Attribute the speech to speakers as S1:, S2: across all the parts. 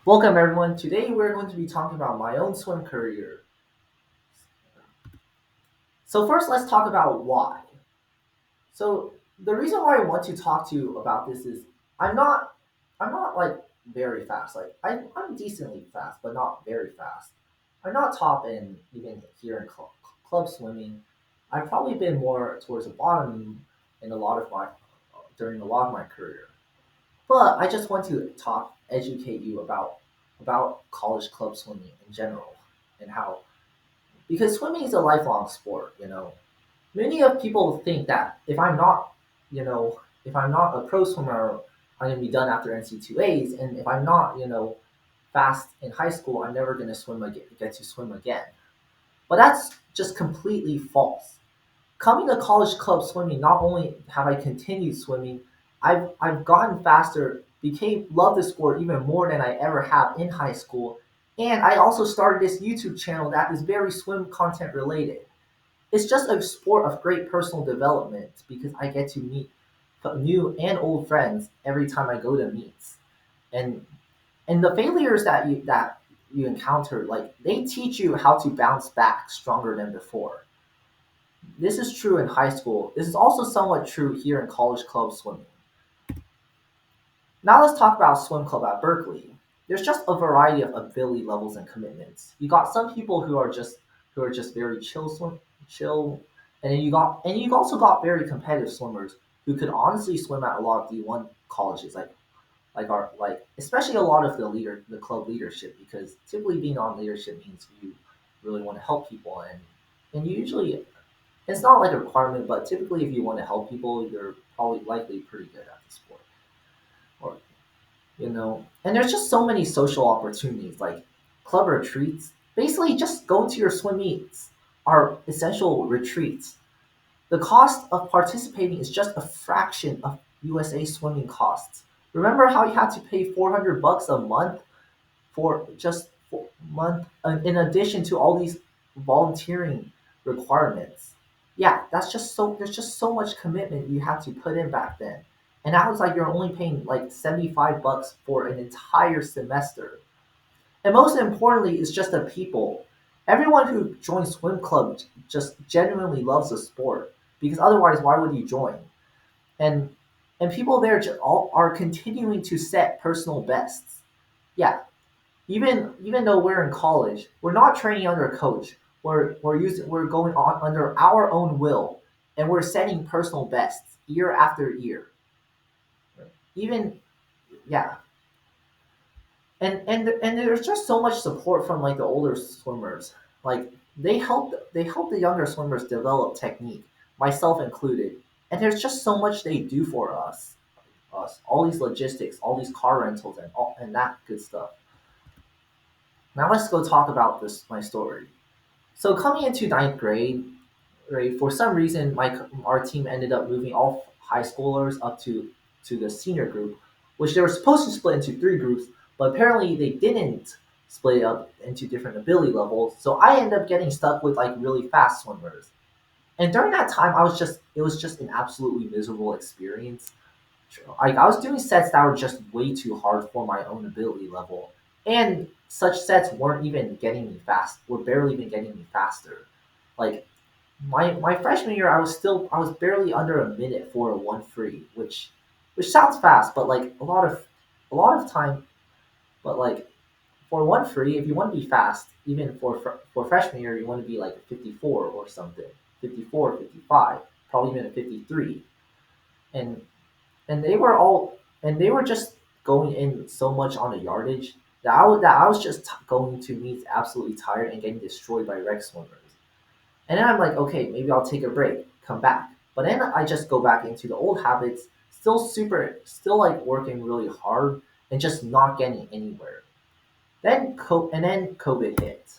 S1: Welcome everyone. Today we're going to be talking about my own swim career. So first let's talk about why. So the reason why I want to talk to you about this is I'm not I'm not like very fast. I'm decently fast, but not very fast. I'm not top in even here in club swimming. I've probably been more towards the bottom in a lot of my during a lot of my career. But I just want to educate you about college club swimming in general and how because swimming is a lifelong sport. Many of people think that if I'm not a pro swimmer, I'm gonna be done after NC2As, and if I'm not, fast in high school, I'm never gonna get to swim again. But that's just completely false. Coming to college club swimming, not only have I continued swimming, I've gotten faster, became love the sport even more than I ever have in high school, and I also started this YouTube channel that is very swim content related. It's just a sport of great personal development because I get to meet new and old friends every time I go to meets, and the failures that you encounter, like they teach you how to bounce back stronger than before. This is true in high school. This is also somewhat true here in college club swimming. Now let's talk about swim club at Berkeley. There's just a variety of ability levels and commitments. You got some people who are just very chill, and then you've also got very competitive swimmers who could honestly swim at a lot of D1 colleges, like especially a lot of the club leadership, because typically being on leadership means you really want to help people, and usually it's not like a requirement, but typically if you want to help people, you're probably likely pretty good at the sport. Or and there's just so many social opportunities like club retreats. Basically, just go to your swim meets are essential retreats. The cost of participating is just a fraction of USA swimming costs. Remember how you had to pay 400 bucks a month for just for month in addition to all these volunteering requirements. Yeah, there's just so much commitment you have to put in back then. And now it's like you're only paying like 75 bucks for an entire semester. And most importantly, it's just the people. Everyone who joins swim club just genuinely loves the sport because otherwise why would you join? And people there all are continuing to set personal bests. Yeah, even though we're in college, we're not training under a coach. We're going on under our own will, and we're setting personal bests year after year. Even yeah, and there's just so much support from like the older swimmers. Like they help the younger swimmers develop technique, myself included. And there's just so much they do for us all these logistics, all these car rentals, and that good stuff. Now let's go talk about this my story. So coming into ninth grade, right, for some reason, our team ended up moving all high schoolers up to the senior group, which they were supposed to split into three groups, but apparently they didn't split it up into different ability levels. So I ended up getting stuck with like really fast swimmers. And during that time, it was just an absolutely miserable experience. Like I was doing sets that were just way too hard for my own ability level, and such sets weren't even getting me fast. Were barely even getting me faster. Like my freshman year, I was barely under a minute for a one free, which sounds fast, but like a lot of time, but like for one free, if you want to be fast, even for freshman year, you want to be like 54 or something, 54, 55, probably even a 53, and they were just going in so much on the yardage that I was just going to meet absolutely tired and getting destroyed by rec swimmers. And then I'm like, okay, maybe I'll take a break, come back. But then I just go back into the old habits, still like working really hard and just not getting anywhere. Then COVID hit.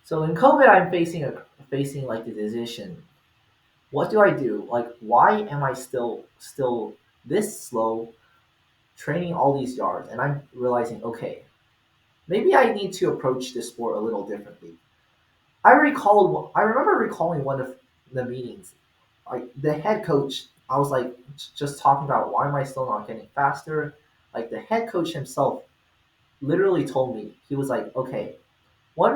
S1: So in COVID, I'm facing like the decision. What do I do? Like, why am I still this slow training all these yards? And I'm realizing, okay, maybe I need to approach this sport a little differently. I remember recalling one of the meetings. Like the head coach, I was just talking about why am I still not getting faster? Like the head coach himself literally told me, he was like, okay, one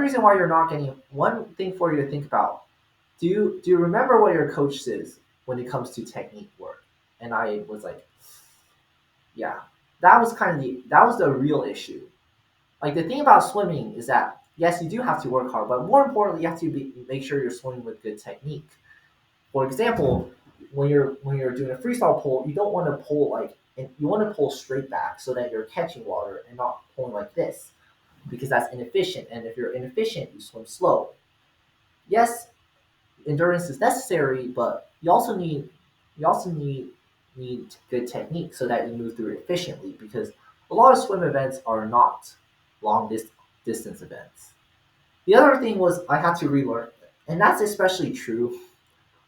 S1: thing for you to think about. Do you remember what your coach says when it comes to technique work? And I was like, yeah, that was the real issue. Like the thing about swimming is that yes, you do have to work hard, but more importantly, you have to make sure you're swimming with good technique. For example, when you're doing a freestyle pull, you don't want to pull like and you want to pull straight back so that you're catching water and not pulling like this because that's inefficient. And if you're inefficient, you swim slow. Yes, endurance is necessary, but you also need good technique so that you move through it efficiently because a lot of swim events are not distance events. The other thing was I had to relearn, and that's especially true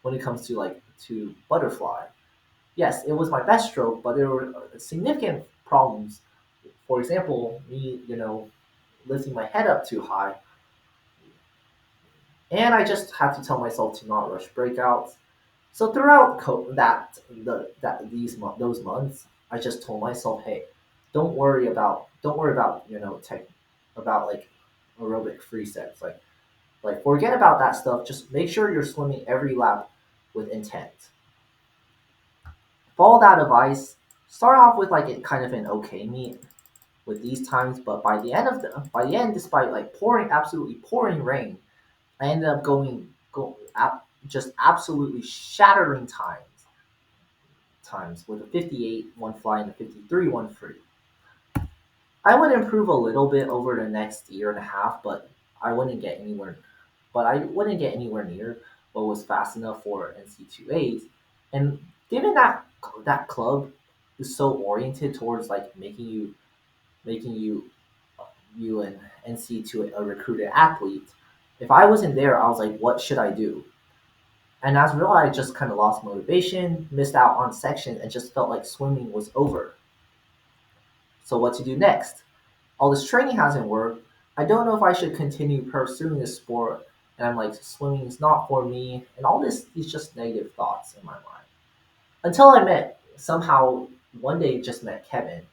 S1: when it comes to to butterfly. Yes, it was my best stroke, but there were significant problems. For example, me, lifting my head up too high, and I just had to tell myself to not rush breakouts. So throughout those months, I just told myself, hey, don't worry about tech about like aerobic free sets. Like forget about that stuff. Just make sure you're swimming every lap with intent. Follow that advice. Start off with like a kind of an okay meet with these times, but by the end, despite like absolutely pouring rain, I ended up just absolutely shattering times with a 58 one fly and a 53 one free. I would improve a little bit over the next year and a half, I wouldn't get anywhere. But I wouldn't get anywhere near what was fast enough for NC2As. And given that that club is so oriented towards like making you an NC to a recruited athlete, if I wasn't there, I was like, what should I do? And as a result, I just kind of lost motivation, missed out on sections, and just felt like swimming was over. So what to do next? All this training hasn't worked. I don't know if I should continue pursuing this sport. And I'm like, swimming is not for me. And all these just negative thoughts in my mind. Until I somehow one day just met Kevin,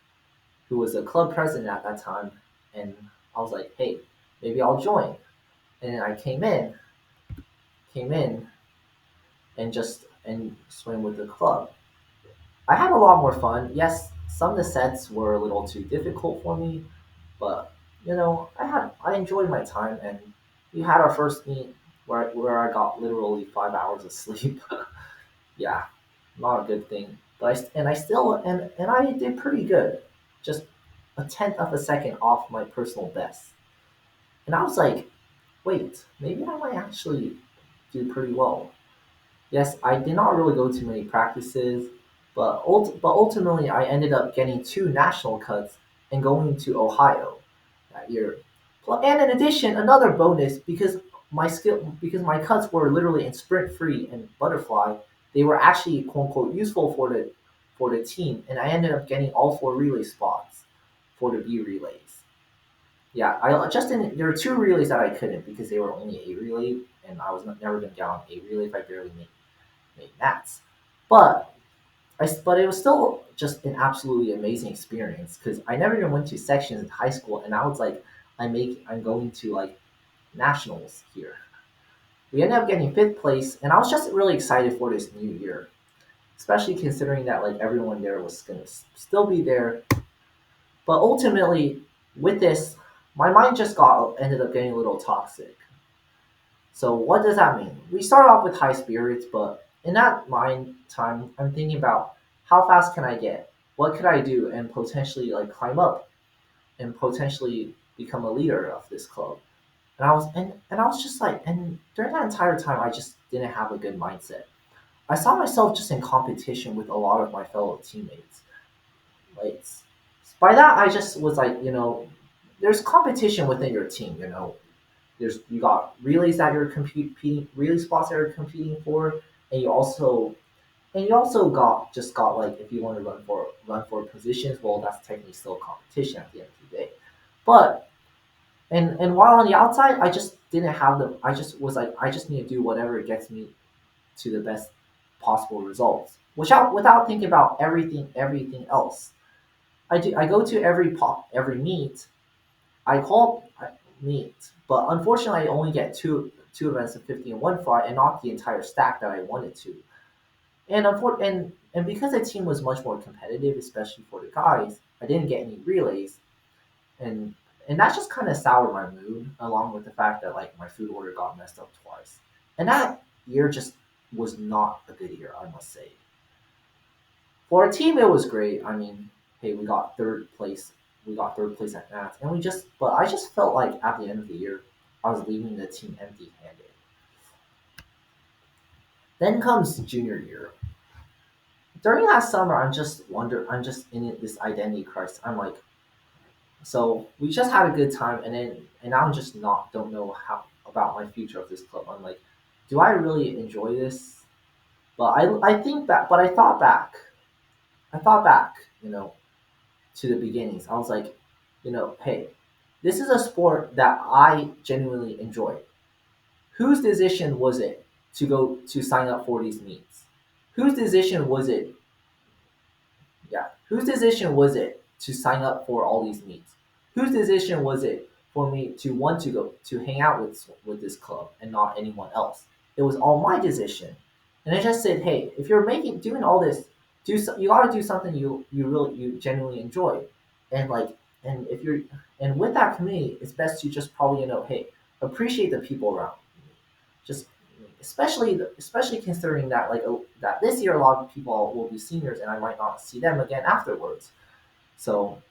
S1: who was a club president at that time. And I was like, hey, maybe I'll join. And then I came in and swam with the club. I had a lot more fun. Yes, some of the sets were a little too difficult for me, but I enjoyed my time, and we had our first meet where I got literally 5 hours of sleep. Yeah, not a good thing. And I did pretty good, just a tenth of a second off my personal best. And I was like, wait, maybe I might actually do pretty well. Yes, I did not really go to many practices, but ultimately I ended up getting two national cuts and going to Ohio that year. And in addition, another bonus because my cuts were literally in sprint free and butterfly, they were actually quote unquote useful for the team, and I ended up getting all four relay spots for the B relays. Yeah, I just didn't. There were two relays that I couldn't because they were only a relay, and I was never going to get on a relay if I barely made mats. But but it was still just an absolutely amazing experience because I never even went to sections in high school, and I was like, I'm going to like nationals here. We ended up getting fifth place, and I was just really excited for this new year, especially considering that like everyone there was gonna still be there. But ultimately, with this, my mind just got ended up getting a little toxic. So what does that mean? We start off with high spirits, but in that mind time, I'm thinking about how fast can I get? What could I do and potentially like climb up and potentially become a leader of this club? And I was just like, and during that entire time, I just didn't have a good mindset. I saw myself just in competition with a lot of my fellow teammates. Like by that, I just was like, there's competition within your team. You got relays that you're competing, relay spots that you're competing for, and you also got like if you want to run for positions, well, that's technically still competition at the end of the day. But and while on the outside, I just didn't have the. I just was like, I just need to do whatever gets me to the best possible results, without thinking about everything else. I go to every meet, I called meet, but unfortunately I only get two events of 50 and one fly and not the entire stack that I wanted to. And because the team was much more competitive, especially for the guys, I didn't get any relays, and and that just kind of soured my mood, along with the fact that like my food order got messed up twice, and that year just was not a good year, I must say. For a team, it was great. I mean, hey, we got third place. We got third place at Nats, and but I just felt like at the end of the year, I was leaving the team empty-handed. Then comes junior year. During that summer, I'm just in this identity crisis. I'm like, so we just had a good time, and I'm just not don't know how about my future of this club. I'm like, do I really enjoy this? But I think back, but I thought back, to the beginnings. I was like, hey, this is a sport that I genuinely enjoy. Whose decision was it to go to sign up for these meets? Whose decision was it? Yeah, whose decision was it to sign up for all these meets? Whose decision was it for me to want to go to hang out with this club and not anyone else? It was all my decision, and I just said, hey, if you're doing all this, you got to do something you genuinely enjoy, and like and if you're and with that community, it's best to just probably hey, appreciate the people around you. Just especially considering that that this year a lot of people will be seniors and I might not see them again afterwards. So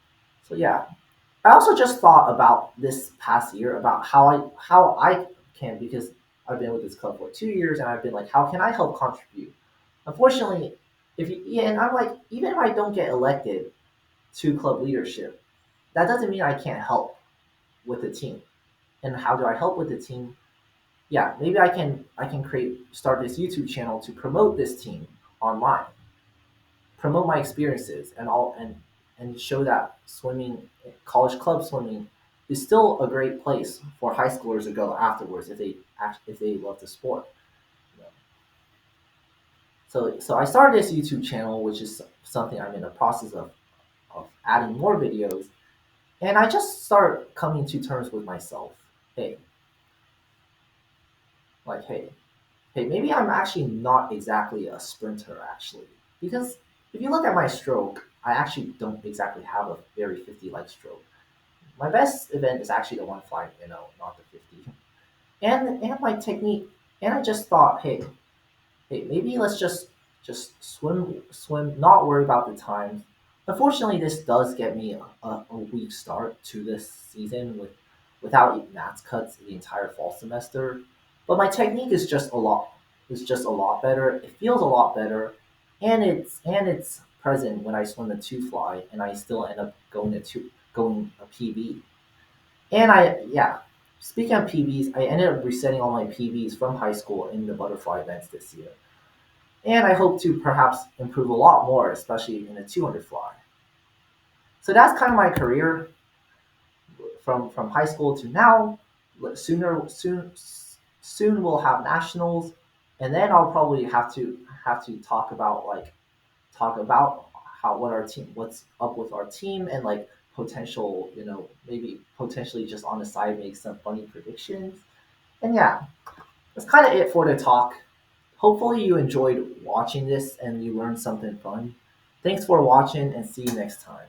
S1: yeah. I also just thought about this past year about how I can, because I've been with this club for 2 years and I've been like, how can I help contribute? Unfortunately, if you yeah, and I'm like, even if I don't get elected to club leadership, that doesn't mean I can't help with the team. And how do I help with the team? Yeah, maybe I can start this YouTube channel to promote this team online, promote my experiences and show that swimming, college club swimming, is still a great place for high schoolers to go afterwards if they love the sport. You know. So I started this YouTube channel, which is something I'm in the process of adding more videos, and I just start coming to terms with myself. Hey, hey, maybe I'm actually not exactly a sprinter, actually. Because if you look at my stroke, I actually don't exactly have a very 50 like stroke. My best event is actually the one fly, not the 50. And my technique, and I just thought, hey, maybe let's just swim, not worry about the time. Unfortunately, this does get me a weak start to this season without maths cuts the entire fall semester. But my technique is just a lot better. It feels a lot better, and it's present when I swim the two fly, and I still end up going a PB. And speaking of PBs, I ended up resetting all my PBs from high school in the butterfly events this year. And I hope to perhaps improve a lot more, especially in the 200 fly. So that's kind of my career from high school to now. Soon we'll have nationals, and then I'll probably have to talk about how what our team what's up with our team, and like potential, maybe potentially just on the side make some funny predictions. And yeah, that's kind of it for the talk. Hopefully you enjoyed watching this and you learned something fun. Thanks for watching, and see you next time.